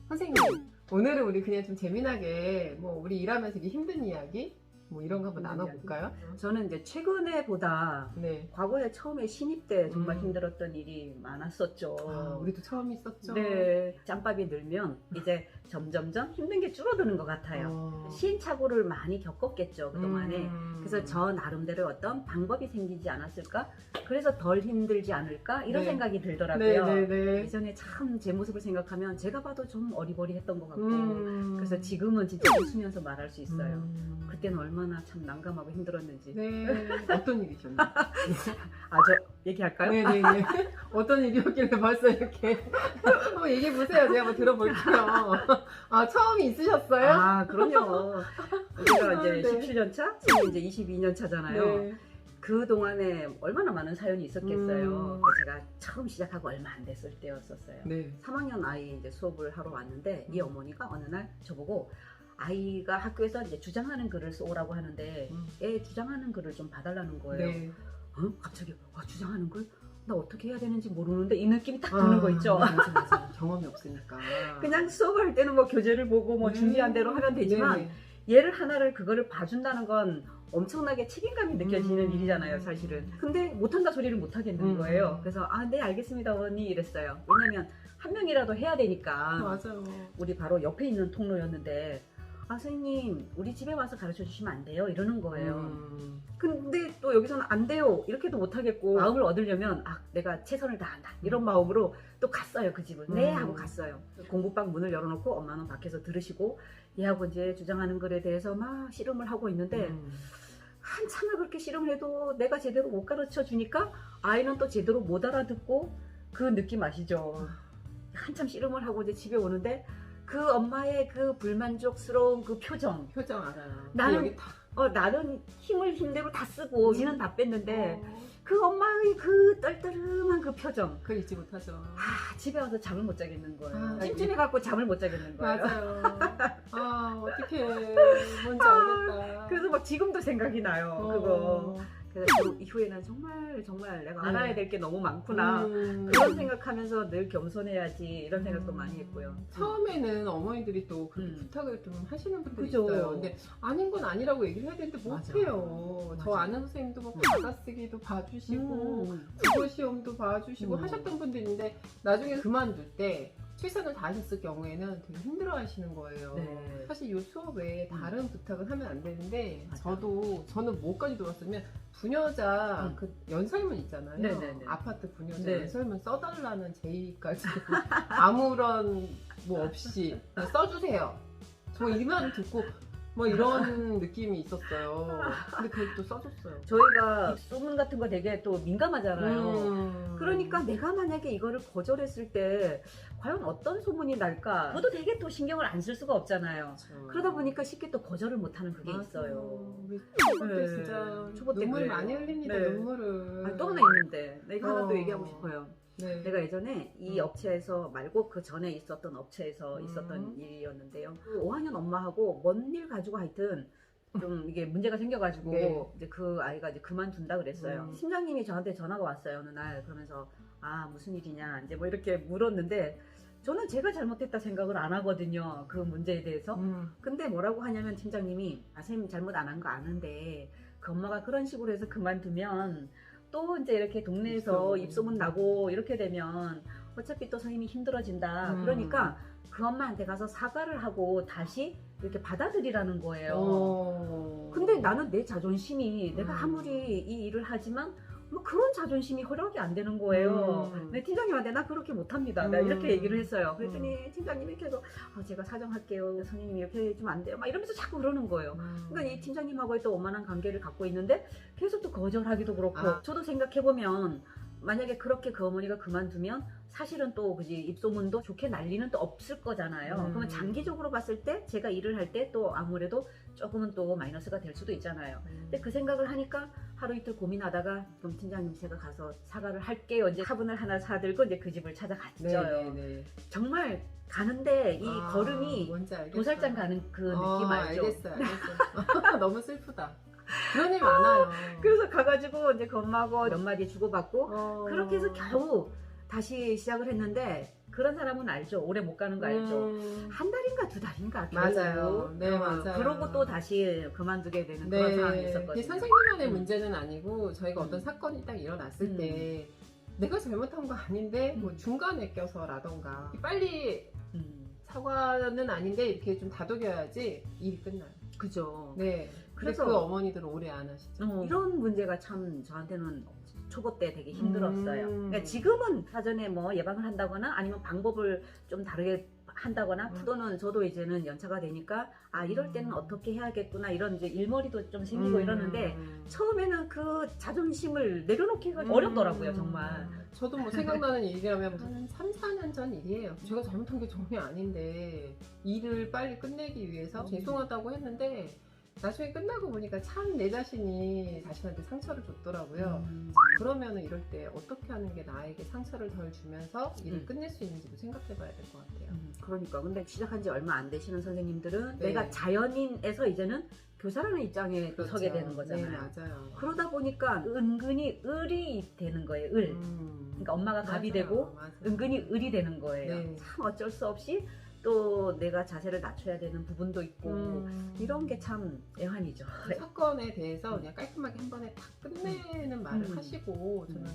선생님, 오늘은 우리 그냥 좀 재미나게 뭐 우리 일하면서 되게 힘든 이야기 뭐 이런 거 한번 나눠볼까요? 저는 이제 최근에 보다 네. 과거에 처음에 신입 때 정말 음. 힘들었던 일이 많았었죠. 아, 우리도 처음 있었죠. 네, 짬밥이 늘면 이제 점점점 힘든 게 줄어드는 것 같아요. 시행착오를 많이 겪었겠죠, 그동안에. 그래서 저 나름대로 어떤 방법이 생기지 않았을까? 그래서 덜 힘들지 않을까? 이런 네. 생각이 들더라고요. 네네네. 예전에 참 제 모습을 생각하면 제가 봐도 좀 어리버리했던 것 같고 그래서 지 지금은 진짜 웃으면서 말할 수 있어요. 그때는 얼마나 참 난감하고 힘들었는지. 네. 어떤 일이셨나요? 아, 저 얘기할까요? 네네네. 어떤 일이었길래 벌써 이렇게 한번 얘기해 보세요. 제가 한번 들어볼게요. 아, 처음이 있으셨어요? 아, 그럼요. 우리가 이제 네. 17년 차, 지금 이제 22년 차잖아요. 네. 그 동안에 얼마나 많은 사연이 있었겠어요. 음. 제가 처음 시작하고 얼마 안 됐을 때였었어요. 네. 3학년 아이 이제 수업을 하러 왔는데 이 어머니가 어느 날 저보고 아이가 학교에서 이제 주장하는 글을 써오라고 하는데 애 주장하는 글을 좀 봐달라는 거예요. 네. 갑자기 주장하는 글? 나 어떻게 해야 되는지 모르는데 이 느낌이 딱 드는 거 있죠. 맞아. 경험이 없으니까. 그냥 수업할 때는 뭐 교재를 보고 뭐 준비한 대로 하면 되지만 네네. 얘를 하나를 그거를 봐준다는 건 엄청나게 책임감이 느껴지는 일이잖아요, 사실은. 근데 못한다 소리를 못 하겠는 거예요. 그래서 네 알겠습니다 어머니 이랬어요. 왜냐면 한 명이라도 해야 되니까. 맞아요. 우리 바로 옆에 있는 통로였는데 선생님 우리 집에 와서 가르쳐 주시면 안 돼요? 이러는 거예요. 근데 또 여기서는 안 돼요 이렇게도 못 하겠고 마음을 얻으려면 내가 최선을 다한다 이런 마음으로 또 갔어요. 그 집을 네 하고 갔어요. 공부방 문을 열어놓고 엄마는 밖에서 들으시고 얘하고 이제 주장하는 글에 대해서 막 씨름을 하고 있는데 한참을 그렇게 씨름을 해도 내가 제대로 못 가르쳐 주니까 아이는 또 제대로 못 알아듣고 그 느낌 아시죠? 한참 씨름을 하고 이제 집에 오는데 그 엄마의 그 불만족스러운 그 표정 알아요. 나는 여기 다. 나는 힘을 힘대로 다 쓰고 지는 다 뺐는데 그 엄마의 그 떨떠름한 그 표정 그걸 잊지 못하죠. 집에 와서 잠을 못 자겠는 거예요. 아, 찜찜해갖고 잠을 못 자겠는 거예요. 맞아요. 어떡해. 뭔지 알겠다. 그래서 막 지금도 생각이 나요. 그거. 그래서 그 이후에는 정말 내가 알아야 될 게 너무 많구나. 그런 생각하면서 늘 겸손해야지 이런 생각도 많이 했고요. 처음에는 어머니들이 또 그렇게 부탁을 좀 하시는 분들이 있어요. 근데 아닌 건 아니라고 얘기를 해야 되는데 못해요. 저 아는 선생님도 뭐 받아쓰기도 봐주시고 국어 시험도 봐주시고 하셨던 분들인데 나중에 그만둘 때 최선을 다하셨을 경우에는 되게 힘들어 하시는 거예요. 네. 사실 이 수업에 다른 부탁은 하면 안 되는데 맞아요. 저는 뭐까지 들었으면 부녀자 그 연설문 있잖아요. 네네네. 아파트 부녀자 네. 연설문 써달라는 제의까지 아무런 뭐 없이 그냥 써주세요. 저 이 말을 듣고 뭐 이런 느낌이 있었어요. 근데 그걸 또 써줬어요. 저희가 소문 같은 거 되게 또 민감하잖아요. 그러니까 내가 만약에 이거를 거절했을 때 과연 어떤 소문이 날까? 그것도 되게 또 신경을 안 쓸 수가 없잖아요. 그렇죠. 그러다 보니까 쉽게 또 거절을 못하는 그게 맞아요. 있어요. 우리 초보 때 네. 진짜 초보 때 눈물 그래요. 많이 흘립니다. 네. 눈물을. 또 하나 있는데 내가 하나 또 얘기하고 싶어요. 네. 내가 예전에 이 업체에서 말고 그 전에 있었던 업체에서 있었던 일이었는데요. 그 5학년 엄마하고 뭔 일 가지고 하여튼 좀 이게 문제가 생겨가지고 네. 이제 그 아이가 이제 그만둔다 그랬어요. 팀장님이 저한테 전화가 왔어요 어느 날. 그러면서 무슨 일이냐 이제 뭐 이렇게 물었는데 저는 제가 잘못했다 생각을 안 하거든요. 그 문제에 대해서. 근데 뭐라고 하냐면 팀장님이 선생님 잘못 안 한 거 아는데 그 엄마가 그런 식으로 해서 그만두면 또 이제 이렇게 동네에서 입소문 나고 이렇게 되면 어차피 또 선생님이 힘들어진다. 그러니까 그 엄마한테 가서 사과를 하고 다시 이렇게 받아들이라는 거예요. 근데 나는 내 자존심이 내가 아무리 이 일을 하지만 뭐 그런 자존심이 허락이 안 되는 거예요. 내 팀장님한테 나 그렇게 못합니다. 내가 이렇게 얘기를 했어요. 그랬더니 팀장님이 이렇게 해서 제가 사정할게요. 선생님이 이렇게 해주면 안 돼요. 막 이러면서 자꾸 그러는 거예요. 그러니까 이 팀장님하고의 또 원만한 관계를 갖고 있는데 계속 또 거절하기도 그렇고 저도 생각해보면 만약에 그렇게 그 어머니가 그만두면 사실은 또 그지 입소문도 좋게 난리는 또 없을 거잖아요. 그러면 장기적으로 봤을 때 제가 일을 할 때 또 아무래도 조금은 또 마이너스가 될 수도 있잖아요. 근데 그 생각을 하니까 하루 이틀 고민하다가 그럼 팀장님 제가 가서 사과를 할게요. 이제 화분을 하나 사들고 이제 그 집을 찾아갔죠. 네네네. 정말 가는데 이 걸음이 뭔지 알겠어요. 도살장 가는 그 느낌 알죠? 알겠어요. 너무 슬프다. 그런 일 많아요. 그래서 가가지고 이제 그 엄마하고 몇 마디 주고받고 그렇게 해서 겨우 다시 시작을 했는데 그런 사람은 알죠. 오래 못 가는 거 알죠. 한 달인가 두 달인가 겨우. 맞아요. 네, 맞아요. 그러고 또 다시 그만두게 되는 그런 상황이 그게 있었거든요. 선생님만의 문제는 아니고 저희가 어떤 사건이 딱 일어났을 때 내가 잘못한 거 아닌데 뭐 중간에 껴서라던가 빨리 사과는 아닌데 이렇게 좀 다독여야지 일이 끝나요. 그죠. 네. 그래서 그래서 그 어머니들은 오래 안 하시죠. 이런 문제가 참 저한테는 초보 때 되게 힘들었어요. 그러니까 지금은 사전에 뭐 예방을 한다거나 아니면 방법을 좀 다르게 한다거나 또는 저도 이제는 연차가 되니까 아 이럴 때는 어떻게 해야겠구나 이런 이제 일머리도 좀 생기고 이러는데 처음에는 그 자존심을 내려놓기가 어렵더라고요 정말. 저도 뭐 생각나는 일이라면 한 3, 4년 전 일이에요. 제가 잘못한 게 전혀 아닌데 일을 빨리 끝내기 위해서 죄송하다고 했는데 나중에 끝나고 보니까 참 내 자신이 자신한테 상처를 줬더라고요. 자, 그러면은 이럴 때 어떻게 하는 게 나에게 상처를 덜 주면서 일을 끝낼 수 있는지도 생각해 봐야 될 것 같아요. 그러니까 근데 시작한 지 얼마 안 되시는 선생님들은 네. 내가 자연인에서 이제는 교사라는 입장에 그렇죠. 서게 되는 거잖아요. 네, 맞아요. 그러다 보니까 은근히 을이 되는 거예요. 을. 그러니까 엄마가 갑이 맞아요. 되고 맞아요. 은근히 을이 되는 거예요. 네. 참 어쩔 수 없이 또 내가 자세를 낮춰야 되는 부분도 있고 이런 게 참 애환이죠. 그 사건에 대해서 그냥 깔끔하게 한 번에 딱 끝내는 말을 하시고 저는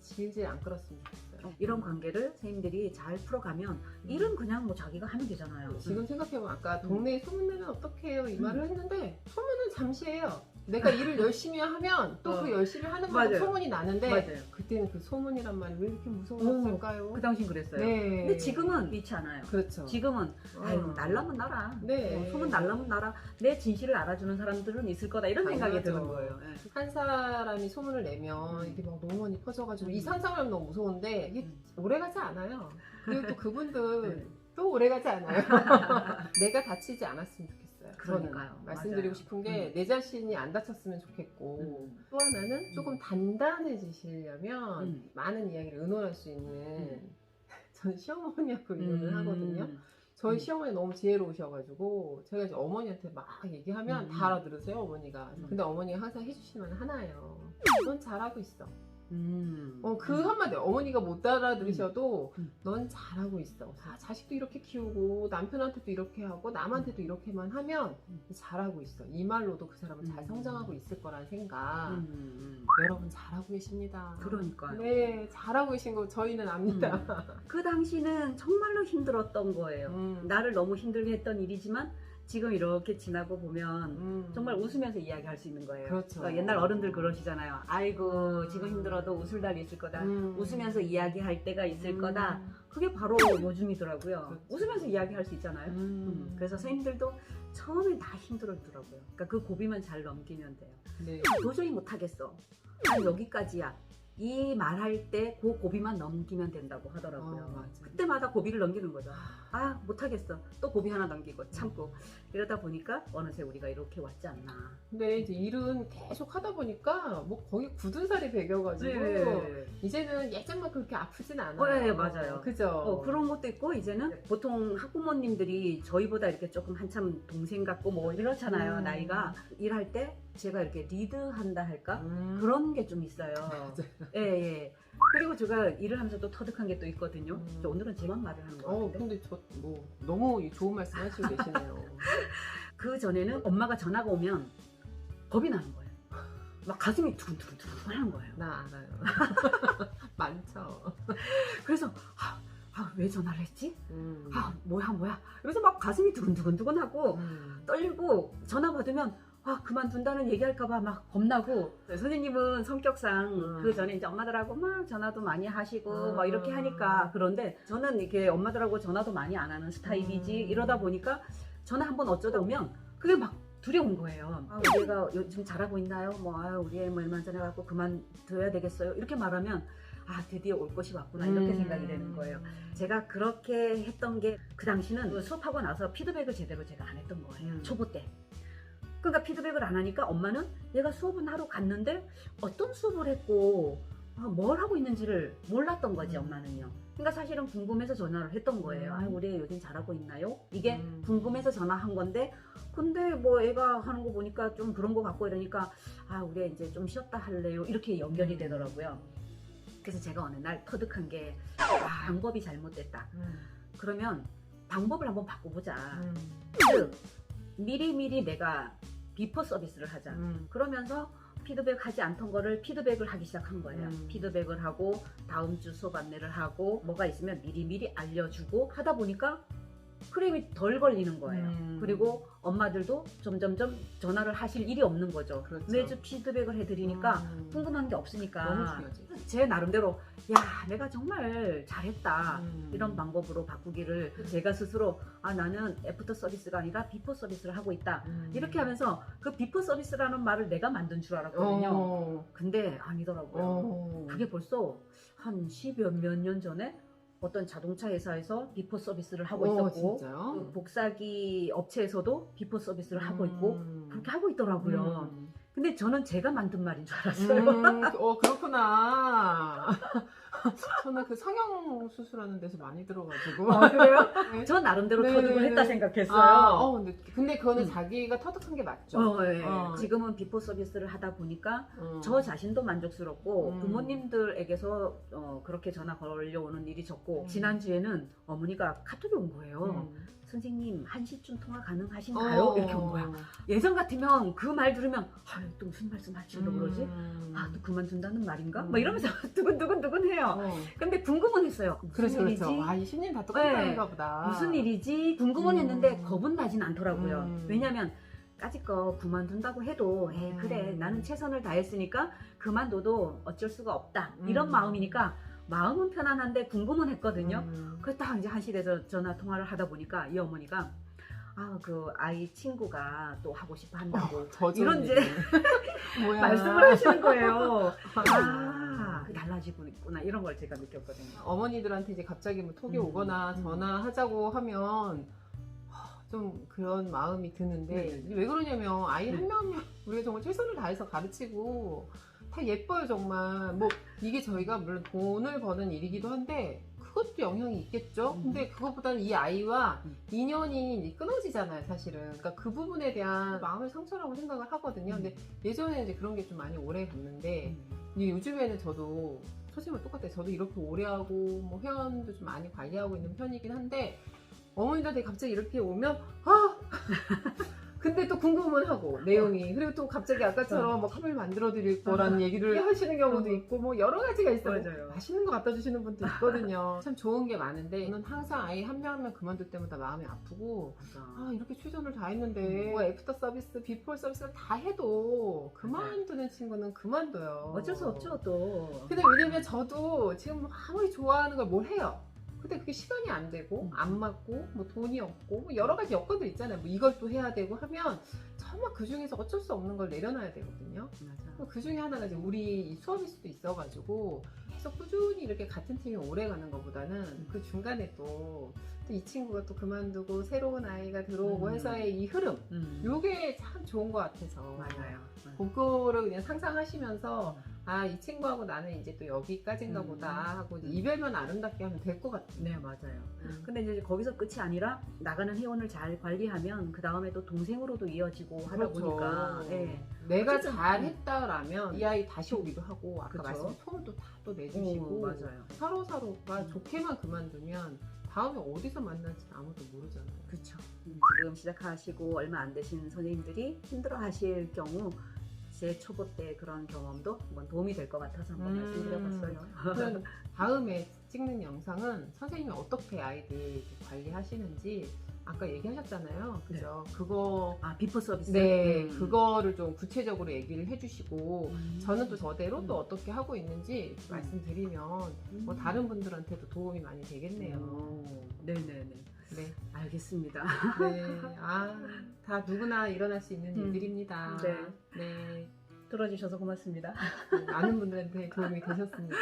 질질 안 끌었으면 좋겠어요. 이런 관계를 선생님들이 잘 풀어가면 일은 그냥 뭐 자기가 하면 되잖아요. 지금 생각해보면 아까 동네에 소문내면 어떡해요 이 말을 했는데 소문은 잠시예요. 내가 일을 열심히 하면 또 그 열심히 하는 만큼 맞아요. 소문이 나는데 맞아요. 그때는 그 소문이란 말이 왜 이렇게 무서웠을까요? 그 당신 그랬어요. 네. 근데 지금은 그렇지 않아요. 그렇죠. 지금은 아유 날라면 날아. 네. 소문 날라면 날아. 내 진실을 알아주는 사람들은 있을 거다 이런 생각이 당연하죠. 드는 거예요. 예. 한 사람이 소문을 내면 이게 막 너무 많이 퍼져가지고 이 상상하면 너무 무서운데 이게 오래가지 않아요. 그리고 또 그분들 또 오래가지 않아요. 내가 다치지 않았으면 좋겠어요. 그러니까요. 저는 말씀드리고 맞아요. 싶은 게 내 자신이 안 다쳤으면 좋겠고 또 하나는 조금 단단해지시려면 많은 이야기를 의논할 수 있는 저는 시어머니하고 의논을 하거든요. 저희 시어머니 너무 지혜로우셔가지고 제가 이제 어머니한테 막 얘기하면 다 알아들으세요 어머니가. 근데 어머니가 항상 해주시는 말 하나예요. 넌 잘하고 있어. 그 한마디 어머니가 못 알아들으셔도 넌 잘하고 있어. 자식도 이렇게 키우고 남편한테도 이렇게 하고 남한테도 이렇게만 하면 잘하고 있어. 이 말로도 그 사람은 잘 성장하고 있을 거란 생각. 여러분 잘하고 계십니다. 그러니까요. 네, 잘하고 계신 거 저희는 압니다. 그 당시는 정말로 힘들었던 거예요. 나를 너무 힘들게 했던 일이지만 지금 이렇게 지나고 보면 정말 웃으면서 이야기할 수 있는 거예요. 그렇죠. 그러니까 옛날 어른들 그러시잖아요. 아이고 지금 힘들어도 웃을 날이 있을 거다. 웃으면서 이야기할 때가 있을 거다. 그게 바로 요즘이더라고요. 그렇죠. 웃으면서 이야기할 수 있잖아요. 그래서 선생님들도 처음에 다 힘들었더라고요. 그러니까 그 고비만 잘 넘기면 돼요. 네. 도저히 못하겠어. 난 여기까지야. 이 말할 때 그 고비만 넘기면 된다고 하더라고요. 맞아. 그때마다 고비를 넘기는 거죠. 아 못하겠어. 또 고비 하나 넘기고 참고 이러다 보니까 어느새 우리가 이렇게 왔지 않나. 근데 이제 일은 계속 하다 보니까 뭐 거의 굳은 살이 배겨가지고 이제는 예전만 그렇게 아프진 않아요. 네, 맞아요. 그죠? 그런 것도 있고 이제는 보통 학부모님들이 저희보다 이렇게 조금 한참 동생 같고 뭐 이렇잖아요. 나이가 일할 때 제가 이렇게 리드한다 할까? 그런 게 좀 있어요. 예. 그리고 제가 일을 하면서 또 터득한 게 또 있거든요. 오늘은 제만 말을 하는 거 같은데. 근데 저 뭐 너무 좋은 말씀 하시고 계시네요. 그 전에는 엄마가 전화가 오면 겁이 나는 거예요. 막 가슴이 두근두근 하는 거예요. 나 알아요. 많죠. 그래서 왜 전화를 했지? 뭐야? 그래서 막 가슴이 두근두근하고 떨리고 전화 받으면 그만둔다는 얘기할까봐 막 겁나고. 선생님은 성격상 그 전에 이제 엄마들하고 막 전화도 많이 하시고 막 이렇게 하니까. 그런데 저는 이렇게 엄마들하고 전화도 많이 안 하는 스타일이지. 이러다 보니까 전화 한번 어쩌다 오면 그게 막 두려운 거예요. 우리 애가 요즘 잘하고 있나요? 우리 애 뭐 얼마 전에 갖고 그만둬야 되겠어요? 이렇게 말하면 드디어 올 것이 왔구나 이렇게 생각이 되는 거예요. 제가 그렇게 했던 게 그 당시는 수업하고 나서 피드백을 제대로 제가 안 했던 거예요. 초보 때. 그러니까 피드백을 안 하니까 엄마는 얘가 수업은 하러 갔는데 어떤 수업을 했고 뭘 하고 있는지를 몰랐던 거지 엄마는요. 그러니까 사실은 궁금해서 전화를 했던 거예요. 아, 우리 애 요즘 잘하고 있나요? 이게 궁금해서 전화한 건데, 근데 뭐 애가 하는 거 보니까 좀 그런 거 같고 이러니까, 아, 우리 애 이제 좀 쉬었다 할래요? 이렇게 연결이 되더라고요. 그래서 제가 어느 날 터득한 게, 아, 방법이 잘못됐다. 그러면 방법을 한번 바꿔보자. 즉, 미리미리 내가 비포 서비스를 하자. 그러면서 피드백 하지 않던 거를 피드백을 하기 시작한 거예요. 피드백을 하고 다음 주 수업 안내를 하고 뭐가 있으면 미리미리 알려주고 하다 보니까 크림이 덜 걸리는 거예요. 그리고 엄마들도 점점점 전화를 하실 일이 없는 거죠. 그렇죠. 매주 피드백을 해드리니까 궁금한 게 없으니까 너무 중요하지. 제 나름대로 야, 내가 정말 잘했다. 이런 방법으로 바꾸기를 제가 스스로 아, 나는 애프터 서비스가 아니라 비포 서비스를 하고 있다. 이렇게 하면서 그 비포 서비스라는 말을 내가 만든 줄 알았거든요. 근데 아니더라고요. 그게 벌써 한 10여 몇 년 전에 어떤 자동차 회사에서 비포 서비스를 하고 있었고 진짜요? 복사기 업체에서도 비포 서비스를 하고 있고 그렇게 하고 있더라고요. 근데 저는 제가 만든 말인 줄 알았어요. 그렇구나. 저는 그 성형 수술하는 데서 많이 들어가지고. 아, 그래요? 네. 전 나름대로 네, 터득을 네, 했다 네. 생각했어요. 근데 그거는 자기가 터득한 게 맞죠. 네. 지금은 비포 서비스를 하다 보니까 저 자신도 만족스럽고 부모님들에게서 그렇게 전화 걸려오는 일이 적고 지난주에는 어머니가 카톡이 온 거예요. 선생님 1시쯤 통화 가능하신가요? 이렇게 온 거야. 예전 같으면 그 말 들으면 아유, 또 무슨 말씀 하시려고 그러지? 아, 또 그만둔다는 말인가? 막 이러면서 두근두근 해요. 근데 궁금은 했어요. 무슨 일이지? 아, 이 신님 다 똑같은가 보다. 무슨 일이지? 궁금은 했는데 겁은 나진 않더라고요. 왜냐면 까짓 거 그만둔다고 해도 에이, 그래 나는 최선을 다했으니까 그만둬도 어쩔 수가 없다. 이런 마음이니까 마음은 편안한데 궁금은 했거든요. 그래서 딱 이제 1시 돼서 전화 통화를 하다 보니까 이 어머니가 아, 그 아이 친구가 또 하고 싶어 한다고 이런 이제 말씀을 하시는 거예요. 아, 달라지고 있구나 이런 걸 제가 느꼈거든요. 어머니들한테 이제 갑자기 뭐 톡이 오거나 전화하자고 하면 좀 그런 마음이 드는데 왜 그러냐면 아이 한 명 한 명 우리가 정말 최선을 다해서 가르치고 다 예뻐요 정말. 뭐 이게 저희가 물론 돈을 버는 일이기도 한데 그것도 영향이 있겠죠. 근데 그것보다는 이 아이와 인연이 이제 끊어지잖아요 사실은. 그러니까 그 부분에 대한 마음의 상처라고 생각을 하거든요. 근데 예전에 이제 그런 게 좀 많이 오래 갔는데 이제 요즘에는 저도 선생님과 똑같아요. 저도 이렇게 오래 하고 뭐 회원도 좀 많이 관리하고 있는 편이긴 한데 어머니들한테 갑자기 이렇게 오면 근데 또 궁금은 하고 내용이 그리고 또 갑자기 아까처럼 뭐 컵을 만들어 드릴 거라는 얘기를 하시는 경우도 있고 뭐 여러 가지가 있어요. 맞아요. 맛있는 거 갖다 주시는 분도 있거든요. 참 좋은 게 많은데 저는 항상 아이 한 명 한 명 그만둘 때마다 마음이 아프고 아 이렇게 최선을 다했는데 뭐 애프터 서비스, 비포 서비스를 다 해도 그만두는 친구는 그만둬요. 어쩔 수 없죠 또. 근데 왜냐면 저도 지금 아무리 좋아하는 걸 뭘 해요. 근데 그게 시간이 안 되고 안 맞고 뭐 돈이 없고 뭐 여러 가지 여건들 있잖아요. 뭐 이걸 또 해야 되고 하면 정말 그 중에서 어쩔 수 없는 걸 내려놔야 되거든요. 맞아. 그 중에 하나가 이제 우리 수업일 수도 있어가지고 계속 꾸준히 이렇게 같은 팀이 오래 가는 것보다는 그 중간에 또 이 친구가 또 그만두고 새로운 아이가 들어오고 해서의 이 흐름 요게 참 좋은 것 같아서 맞아요. 그거를 그냥 상상하시면서 아, 이 친구하고 나는 이제 또 여기까지인가 보다 하고 이제 이별만 아름답게 하면 될 것 같아요. 네, 맞아요. 근데 이제 거기서 끝이 아니라 나가는 회원을 잘 관리하면 그 다음에 또 동생으로도 이어지고 하다 그렇죠. 보니까 내가 어쨌든, 잘했다라면 이 아이 다시 오기도 하고 아까 그쵸. 말씀 톤도 다 또 내주시고 맞아요. 서로가 좋게만 그만두면 다음에 어디서 만날지 아무도 모르잖아요. 그렇죠. 지금 시작하시고 얼마 안 되신 선생님들이 힘들어하실 경우 제 초보 때 그런 경험도 한번 도움이 될 것 같아서 한번 말씀드려봤어요. 그럼 다음에 찍는 영상은 선생님이 어떻게 아이들 관리하시는지 아까 얘기하셨잖아요. 그죠? 그거 비포 서비스. 네, 그거를 좀 구체적으로 얘기를 해주시고 저는 또 저대로 또 어떻게 하고 있는지 말씀드리면 뭐 다른 분들한테도 도움이 많이 되겠네요. 네네네. 네, 알겠습니다. 네, 다 누구나 일어날 수 있는 일들입니다. 네. 네. 들어주셔서 고맙습니다. 많은 분들한테 도움이 되셨습니다.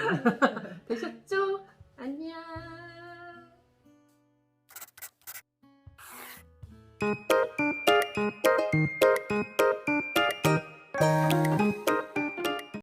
되셨죠? 안녕.